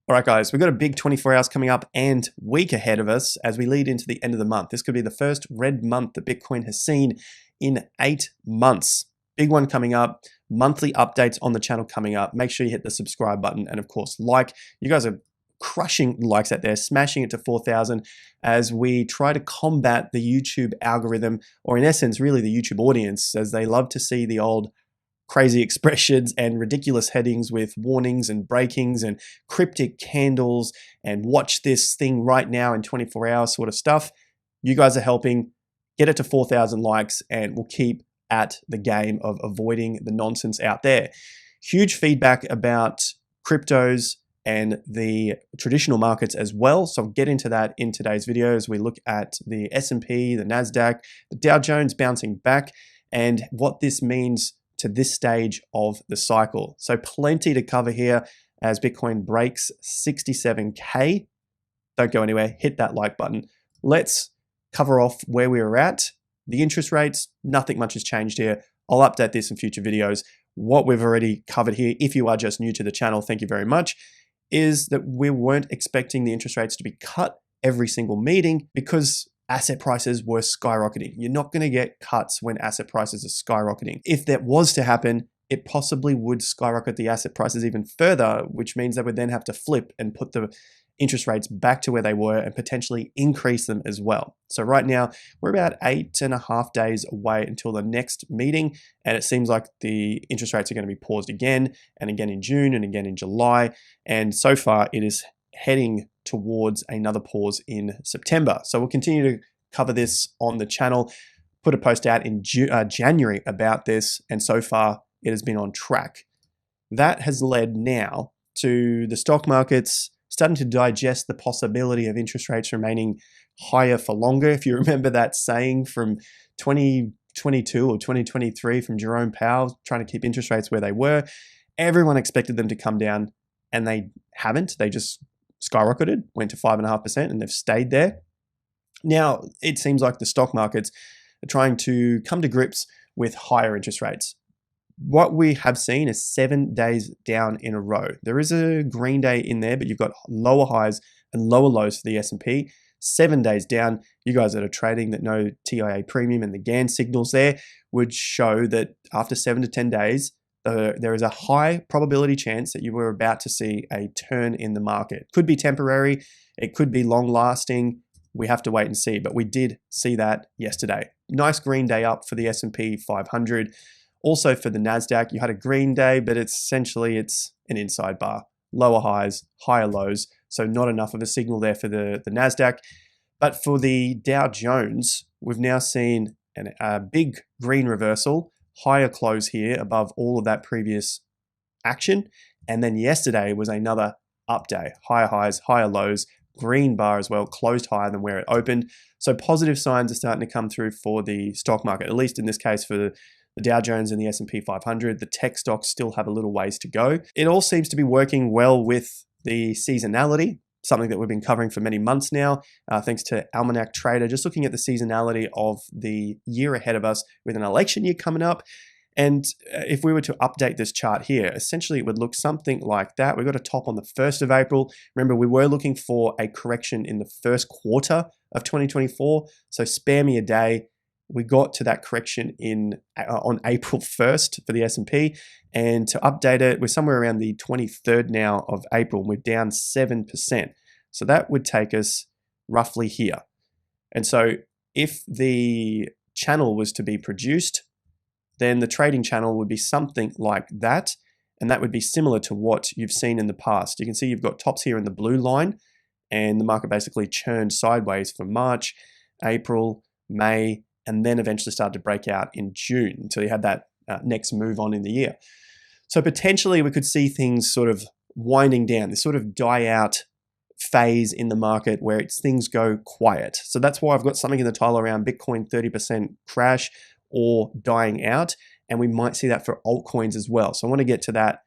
All right, guys, we've got a big 24 hours coming up and week ahead of us as we lead into the end of the month. This could be the first red month that Bitcoin has seen in 8 months. Big one coming up, monthly updates on the channel coming up. Make sure you hit the subscribe button and of course, like. You guys are crushing likes out there, smashing it to 4,000 as we try to combat the YouTube algorithm, or in essence, really the YouTube audience, as they love to see the old crazy expressions and ridiculous headings with warnings and breakings and cryptic candles and watch this thing right now in 24 hours sort of stuff. You guys are helping get it to 4,000 likes and we'll keep at the game of avoiding the nonsense out there. Huge feedback about cryptos and the traditional markets as well. So I'll get into that in today's video as we look at the S&P, the NASDAQ, the Dow Jones bouncing back and what this means to this stage of the cycle. So plenty to cover here as Bitcoin breaks 67K. Don't go anywhere, hit that like button. Let's cover off where we were at. The interest rates, nothing much has changed here. I'll update this in future videos. What we've already covered here, if you are just new to the channel, thank you very much, is that we weren't expecting the interest rates to be cut every single meeting because asset prices were skyrocketing. You're not going to get cuts when asset prices are skyrocketing. If that was to happen, it possibly would skyrocket the asset prices even further, which means they would then have to flip and put the interest rates back to where they were and potentially increase them as well. So right now, we're about 8.5 days away until the next meeting, and it seems like the interest rates are going to be paused again and again in June and again in July. And so far, it is heading towards another pause in September. So we'll continue to cover this on the channel, put a post out in January about this, and so far it has been on track. That has led now to the stock markets starting to digest the possibility of interest rates remaining higher for longer. If you remember that saying from 2022 or 2023 from Jerome Powell, trying to keep interest rates where they were, everyone expected them to come down and they haven't. They just skyrocketed, went to 5.5%, and they've stayed there. Now, it seems like the stock markets are trying to come to grips with higher interest rates. What we have seen is 7 days down in a row. There is a green day in there, but you've got lower highs and lower lows for the S&P. 7 days down. You guys that are trading that know TIA premium and the Gann signals there would show that after 7 to 10 days, there is a high probability chance that you were about to see a turn in the market. Could be temporary, it could be long lasting. We have to wait and see, but we did see that yesterday. Nice green day up for the SP 500. Also for the NASDAQ, you had a green day, but it's an inside bar. Lower highs, higher lows, so not enough of a signal there for the NASDAQ. But for the Dow Jones, we've now seen a big green reversal, higher close here above all of that previous action. And then yesterday was another up day, higher highs, higher lows, green bar as well, closed higher than where it opened. So positive signs are starting to come through for the stock market, at least in this case for the Dow Jones and the SP 500. The tech stocks still have a little ways to go. It all seems to be working well with the seasonality, something that we've been covering for many months now, thanks to Almanac Trader, just looking at the seasonality of the year ahead of us with an election year coming up. And if we were to update this chart here, essentially it would look something like that. We've got a top on the 1st of April. Remember, we were looking for a correction in the first quarter of 2024. So spare me a day. We got to that correction on April 1st for the S&P, and to update it, we're somewhere around the 23rd now of April. We're down 7%. So that would take us roughly here. And so if the channel was to be produced, then the trading channel would be something like that, and that would be similar to what you've seen in the past. You can see you've got tops here in the blue line, and the market basically churned sideways for March, April, May, and then eventually started to break out in June until you had that next move on in the year. So potentially we could see things sort of winding down, this sort of die out phase in the market where things go quiet. So that's why I've got something in the title around Bitcoin 30% crash or dying out, and we might see that for altcoins as well. So I want to get to that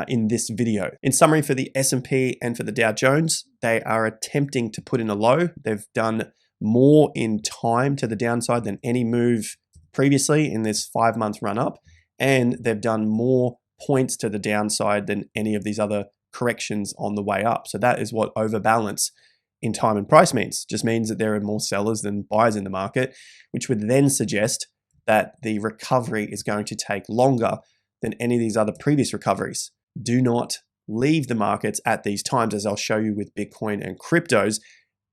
in this video. In summary, for the S&P and for the Dow Jones, they are attempting to put in a low. They've done more in time to the downside than any move previously in this 5-month run up, and they've done more points to the downside than any of these other corrections on the way up. So that is what overbalance in time and price means. Just means that there are more sellers than buyers in the market, which would then suggest that the recovery is going to take longer than any of these other previous recoveries. Do not leave the markets at these times, as I'll show you with Bitcoin and cryptos.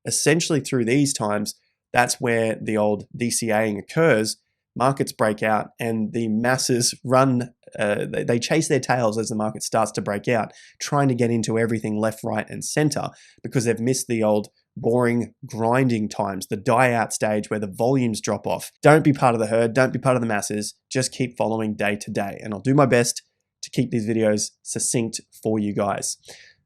Essentially through these times, that's where the old DCAing occurs. Markets break out and the masses run, they chase their tails as the market starts to break out, trying to get into everything left, right, and center because they've missed the old boring grinding times, the die out stage where the volumes drop off. Don't be part of the herd, don't be part of the masses, just keep following day to day. And I'll do my best to keep these videos succinct for you guys.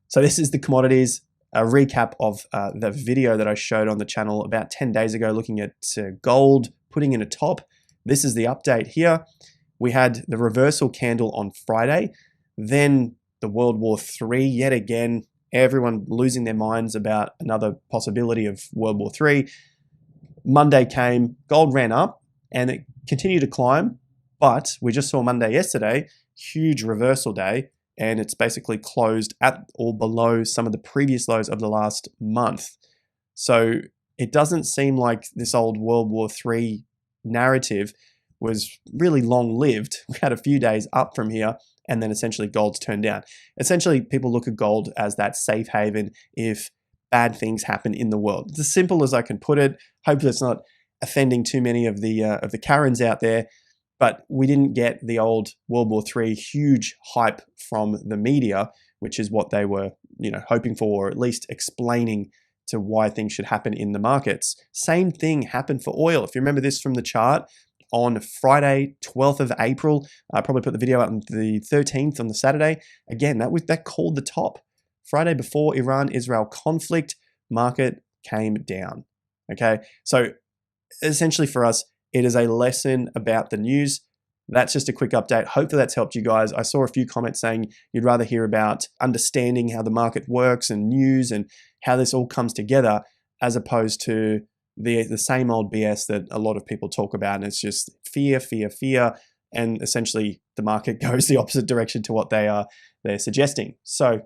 So this is the commodities, a recap of the video that I showed on the channel about 10 days ago, looking at gold, putting in a top. This is the update here. We had the reversal candle on Friday, then the World War III yet again, everyone losing their minds about another possibility of World War III. Monday came, gold ran up and it continued to climb, but we just saw Monday yesterday, huge reversal day, and it's basically closed at or below some of the previous lows of the last month. So it doesn't seem like this old World War III narrative was really long-lived. We had a few days up from here, and then essentially gold's turned down. Essentially, people look at gold as that safe haven if bad things happen in the world. It's as simple as I can put it. Hopefully it's not offending too many of the Karens out there, but we didn't get the old World War III huge hype from the media, which is what they were, hoping for, or at least explaining to why things should happen in the markets. Same thing happened for oil. If you remember this from the chart, on Friday, 12th of April, I probably put the video out on the 13th on the Saturday. Again, that called the top. Friday before Iran-Israel conflict, market came down. Okay, so essentially for us, it is a lesson about the news. That's just a quick update. Hopefully that's helped you guys. I saw a few comments saying you'd rather hear about understanding how the market works and news and how this all comes together, as opposed to the same old BS that a lot of people talk about. And it's just fear, fear, fear. And essentially the market goes the opposite direction to what they're suggesting. So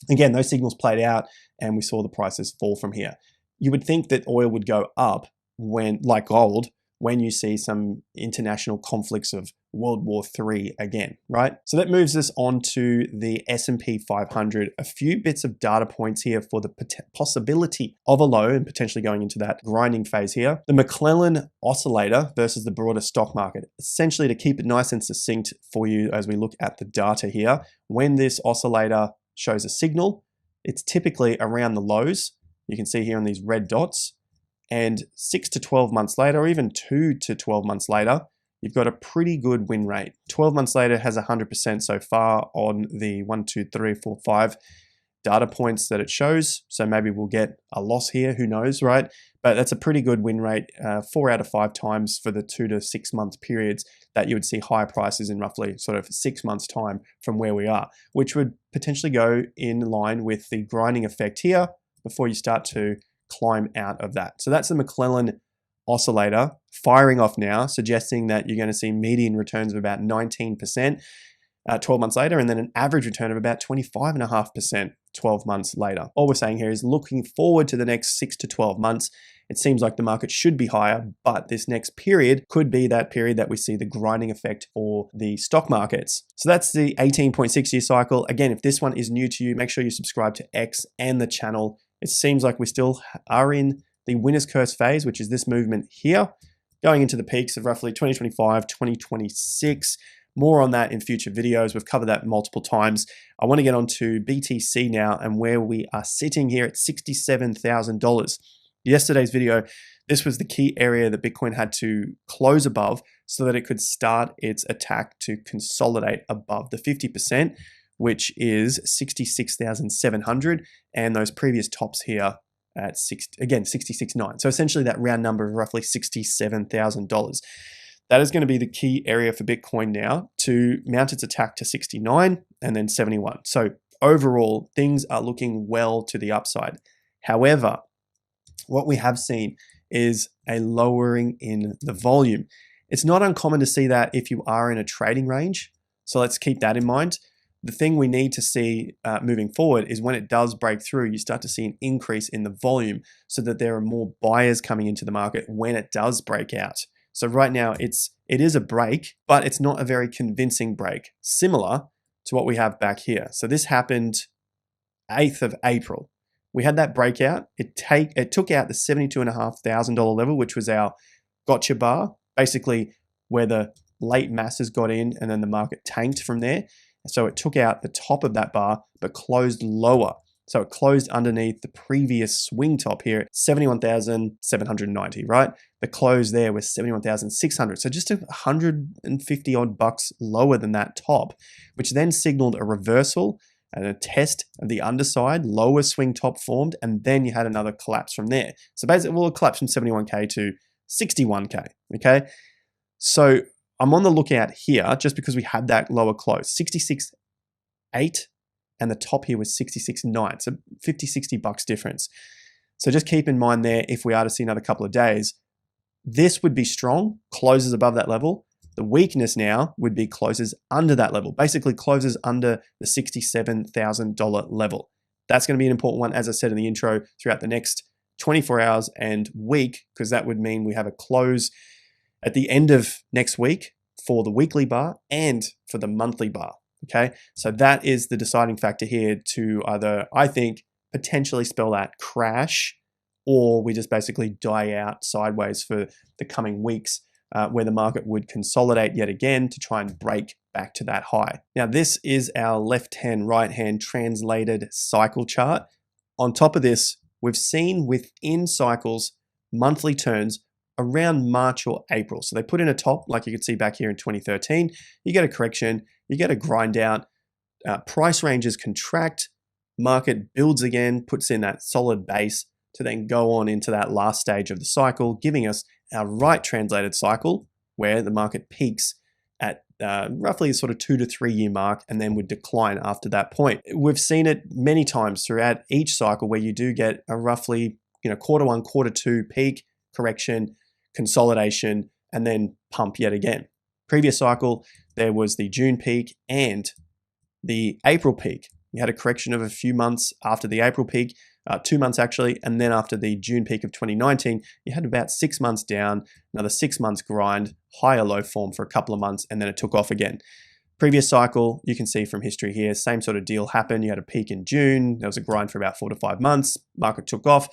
again, those signals played out and we saw the prices fall from here. You would think that oil would go up when, like gold, when you see some international conflicts of World War III again, right? So that moves us on to the SP 500. A few bits of data points here for the possibility of a low and potentially going into that grinding phase here. The McClellan oscillator versus the broader stock market. Essentially, to keep it nice and succinct for you as we look at the data here, when this oscillator shows a signal, it's typically around the lows. You can see here on these red dots. And 6 to 12 months later, or even 2 to 12 months later, you've got a pretty good win rate. 12 months later has 100% so far on the 1, 2, 3, 4, 5 data points that it shows. So maybe we'll get a loss here, who knows, right? But that's a pretty good win rate, 4 out of 5 times for the 2 to 6 month periods that you would see higher prices in roughly sort of 6 months time from where we are, which would potentially go in line with the grinding effect here before you start to climb out of that. So that's the McClellan oscillator firing off now, suggesting that you're going to see median returns of about 19% 12 months later, and then an average return of about 25.5% 12 months later. All we're saying here is looking forward to the next 6 to 12 months. It seems like the market should be higher, but this next period could be that period that we see the grinding effect for the stock markets. So that's the 18.6 year cycle. Again, if this one is new to you, make sure you subscribe to X and the channel. It seems like we still are in the winner's curse phase, which is this movement here, going into the peaks of roughly 2025, 2026. More on that in future videos. We've covered that multiple times. I want to get on to BTC now and where we are sitting here at $67,000. Yesterday's video, this was the key area that Bitcoin had to close above so that it could start its attack to consolidate above the 50%, which is 66,700, and those previous tops here at 66.9. So essentially that round number of roughly $67,000. That is going to be the key area for Bitcoin now to mount its attack to 69 and then 71. So overall, things are looking well to the upside. However, what we have seen is a lowering in the volume. It's not uncommon to see that if you are in a trading range. So let's keep that in mind. the thing we need to see moving forward is when it does break through, you start to see an increase in the volume so that there are more buyers coming into the market when it does break out. So right now it is a break, but it's not a very convincing break, similar to what we have back here. So this happened 8th of April. We had that breakout. It took out the $72,500 level, which was our gotcha bar, basically where the late masses got in and then the market tanked from there. So it took out the top of that bar, but closed lower. So it closed underneath the previous swing top here at 71,790, right? The close there was 71,600. So just 150 odd bucks lower than that top, which then signaled a reversal and a test of the underside, lower swing top formed, and then you had another collapse from there. So basically, well, it collapsed from 71K to 61K, okay? So I'm on the lookout here just because we had that lower close, 66.8, and the top here was 66.9, so 50, 60 bucks difference. So just keep in mind there, if we are to see another couple of days, this would be strong, closes above that level. The weakness now would be closes under that level, basically closes under the $67,000 level. That's going to be an important one, as I said in the intro, throughout the next 24 hours and week, because that would mean we have a close at the end of next week for the weekly bar and for the monthly bar, okay? So that is the deciding factor here to either, I think, potentially spell that crash, or we just basically die out sideways for the coming weeks, where the market would consolidate yet again to try and break back to that high. Now, this is our left-hand, right-hand translated cycle chart. On top of this, we've seen within cycles monthly turns around March or April. So they put in a top, like you could see back here in 2013. You get a correction, you get a grind out, price ranges contract, market builds again, puts in that solid base to then go on into that last stage of the cycle, giving us our right translated cycle where the market peaks at roughly sort of 2 to 3 year mark and then would decline after that point. We've seen it many times throughout each cycle where you do get a roughly, quarter one, quarter two peak, correction, consolidation, and then pump yet again. Previous cycle, there was the June peak and the April peak. You had a correction of a few months after the April peak, 2 months actually, and then after the June peak of 2019, you had about 6 months down, another 6 months grind, higher low form for a couple of months, and then it took off again. Previous cycle, you can see from history here, same sort of deal happened. You had a peak in June, there was a grind for about 4 to 5 months, market took off,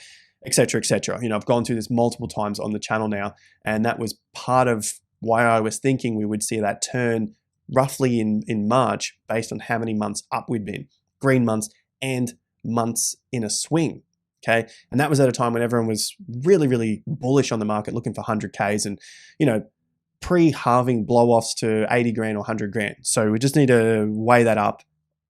etc., etc. I've gone through this multiple times on the channel now, and that was part of why I was thinking we would see that turn roughly in March based on how many months up we'd been, green months and months in a swing, okay? And that was at a time when everyone was really, really bullish on the market, looking for 100Ks and, pre-halving blow-offs to 80 grand or 100 grand. So we just need to weigh that up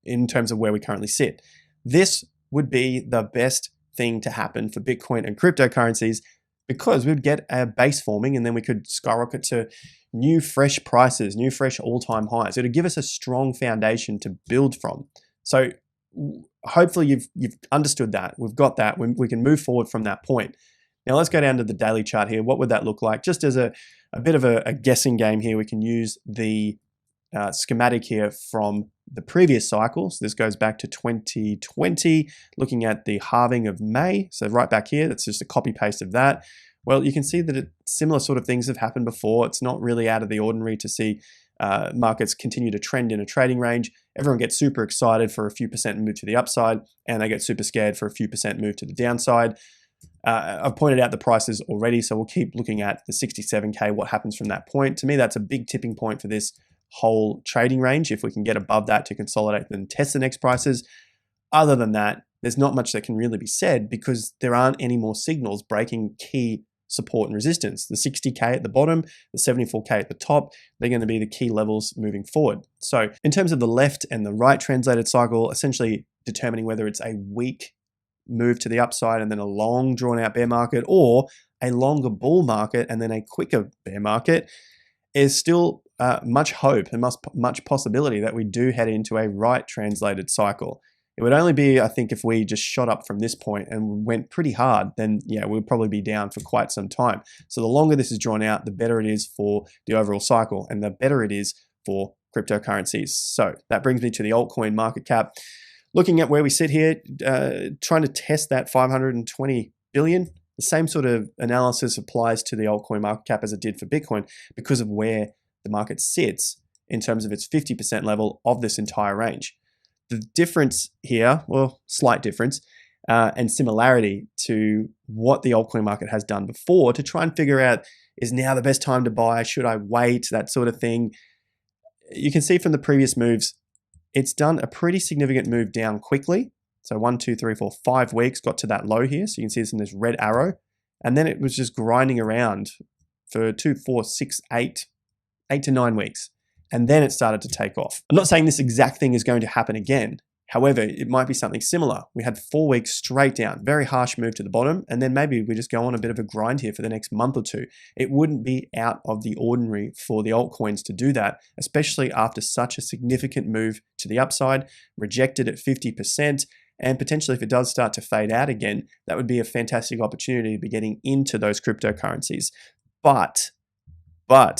in terms of where we currently sit. This would be the best thing to happen for Bitcoin and cryptocurrencies because we'd get a base forming and then we could skyrocket to new fresh prices, new fresh all-time highs. It would give us a strong foundation to build from. So hopefully you've understood that. We've got that. We can move forward from that point. Now let's go down to the daily chart here. What would that look like? Just as a bit of a guessing game here, we can use the schematic here from the previous cycle. So this goes back to 2020, looking at the halving of May. So right back here, that's just a copy paste of that. Well, you can see that similar sort of things have happened before. It's not really out of the ordinary to see markets continue to trend in a trading range. Everyone gets super excited for a few percent move to the upside, and they get super scared for a few percent move to the downside. I've pointed out the prices already, so we'll keep looking at the 67K, what happens from that point. To me, that's a big tipping point for this whole trading range. If we can get above that to consolidate and test the next prices. Other than that, there's not much that can really be said because there aren't any more signals breaking key support and resistance. The 60K at the bottom, the 74K at the top, they're going to be the key levels moving forward. So in terms of the left and the right translated cycle, essentially determining whether it's a weak move to the upside and then a long drawn out bear market or a longer bull market and then a quicker bear market, is still much hope and much possibility that we do head into a right translated cycle. It would only be, I think, if we just shot up from this point and went pretty hard, then yeah, we'll probably be down for quite some time. So the longer this is drawn out, the better it is for the overall cycle and the better it is for cryptocurrencies. So that brings me to the altcoin market cap. Looking at where we sit here, trying to test that 520 billion. The same sort of analysis applies to the altcoin market cap as it did for Bitcoin because of where the market sits in terms of its 50% level of this entire range. The difference here, well, slight difference, and similarity to what the altcoin market has done before to try and figure out, is now the best time to buy? Should I wait? That sort of thing. You can see from the previous moves, it's done a pretty significant move down quickly. So 1, 2, 3, 4, 5 weeks got to that low here. So you can see this in this red arrow. And then it was just grinding around for 2, 4, 6, 8 to 9 weeks. And then it started to take off. I'm not saying this exact thing is going to happen again. However, it might be something similar. We had 4 weeks straight down, very harsh move to the bottom, and then maybe we just go on a bit of a grind here for the next month or two. It wouldn't be out of the ordinary for the altcoins to do that, especially after such a significant move to the upside, rejected at 50%, and potentially if it does start to fade out again, that would be a fantastic opportunity to be getting into those cryptocurrencies. But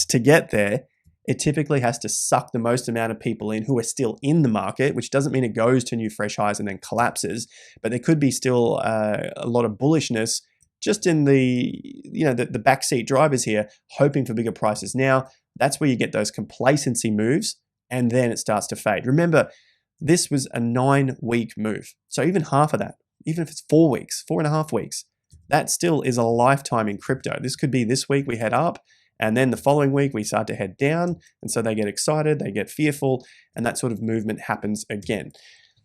to get there, it typically has to suck the most amount of people in who are still in the market, which doesn't mean it goes to new fresh highs and then collapses, but there could be still a lot of bullishness just in the backseat drivers here, hoping for bigger prices. Now, that's where you get those complacency moves, and then it starts to fade. Remember, this was a 9-week move. So even half of that, even if it's 4 weeks, 4.5 weeks, that still is a lifetime in crypto. This could be this week we head up, and then the following week, we start to head down. And so they get excited, they get fearful, and that sort of movement happens again.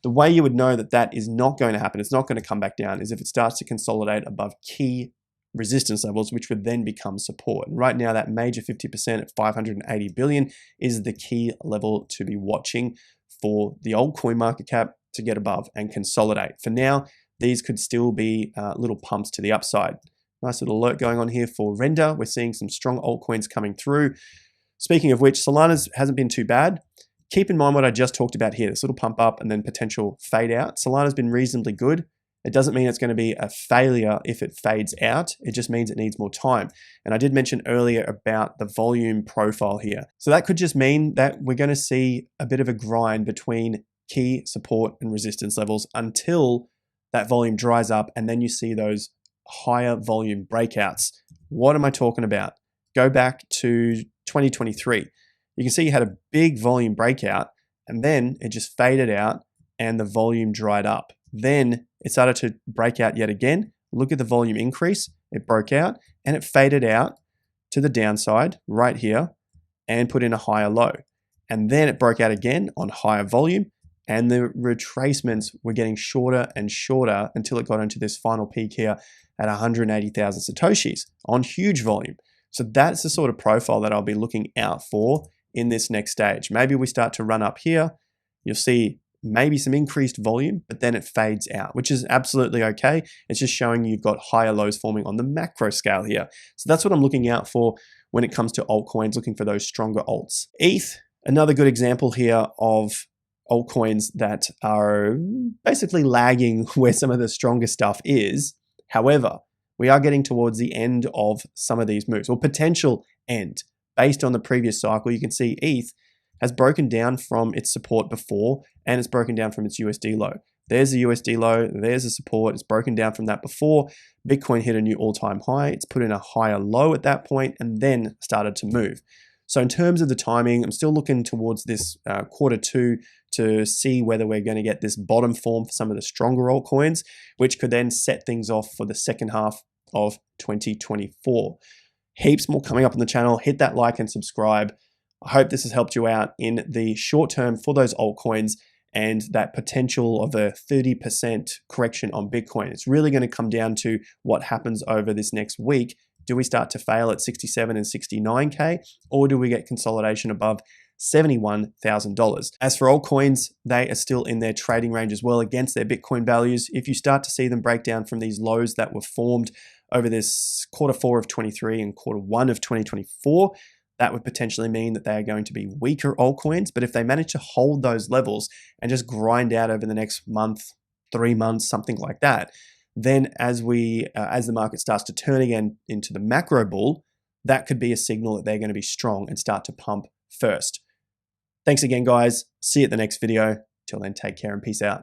The way you would know that that is not going to happen, it's not going to come back down, is if it starts to consolidate above key resistance levels, which would then become support. And right now, that major 50% at 580 billion is the key level to be watching for the altcoin market cap to get above and consolidate. For now, these could still be little pumps to the upside. Nice little alert going on here for render. We're seeing some strong altcoins coming through. Speaking of which, Solana's hasn't been too bad. Keep in mind what I just talked about here, this little pump up and then potential fade out. Solana's been reasonably good. It doesn't mean it's going to be a failure if it fades out. It just means it needs more time. And I did mention earlier about the volume profile here. So that could just mean that we're going to see a bit of a grind between key support and resistance levels until that volume dries up, and then you see those higher volume breakouts. What am I talking about? Go back to 2023. You can see you had a big volume breakout, and then it just faded out and the volume dried up. Then it started to break out yet again. Look at the volume increase. It broke out and it faded out to the downside right here and put in a higher low. And then it broke out again on higher volume, and the retracements were getting shorter and shorter until it got into this final peak here at 180,000 Satoshis on huge volume. So that's the sort of profile that I'll be looking out for in this next stage. Maybe we start to run up here. You'll see maybe some increased volume, but then it fades out, which is absolutely okay. It's just showing you've got higher lows forming on the macro scale here. So that's what I'm looking out for when it comes to altcoins, looking for those stronger alts. ETH, another good example here of altcoins that are basically lagging where some of the stronger stuff is. However, we are getting towards the end of some of these moves, or potential end. Based on the previous cycle, you can see ETH has broken down from its support before, and it's broken down from its USD low. There's the USD low, there's the support, it's broken down from that before. Bitcoin hit a new all-time high, it's put in a higher low at that point, and then started to move. So in terms of the timing, I'm still looking towards this Q2 to see whether we're going to get this bottom form for some of the stronger altcoins, which could then set things off for the second half of 2024. Heaps more coming up on the channel. Hit that like and subscribe. I hope this has helped you out in the short term for those altcoins and that potential of a 30% correction on Bitcoin. It's really going to come down to what happens over this next week. Do we start to fail at 67 and 69K, or do we get consolidation above $71,000? As for altcoins, they are still in their trading range as well against their Bitcoin values. If you start to see them break down from these lows that were formed over this Q4 of 23 and Q1 of 2024, that would potentially mean that they are going to be weaker altcoins. But if they manage to hold those levels and just grind out over the next month, 3 months, something like that, then as the market starts to turn again into the macro bull, that could be a signal that they're going to be strong and start to pump first. Thanks again, guys. See you at the next video. Till then, take care and peace out.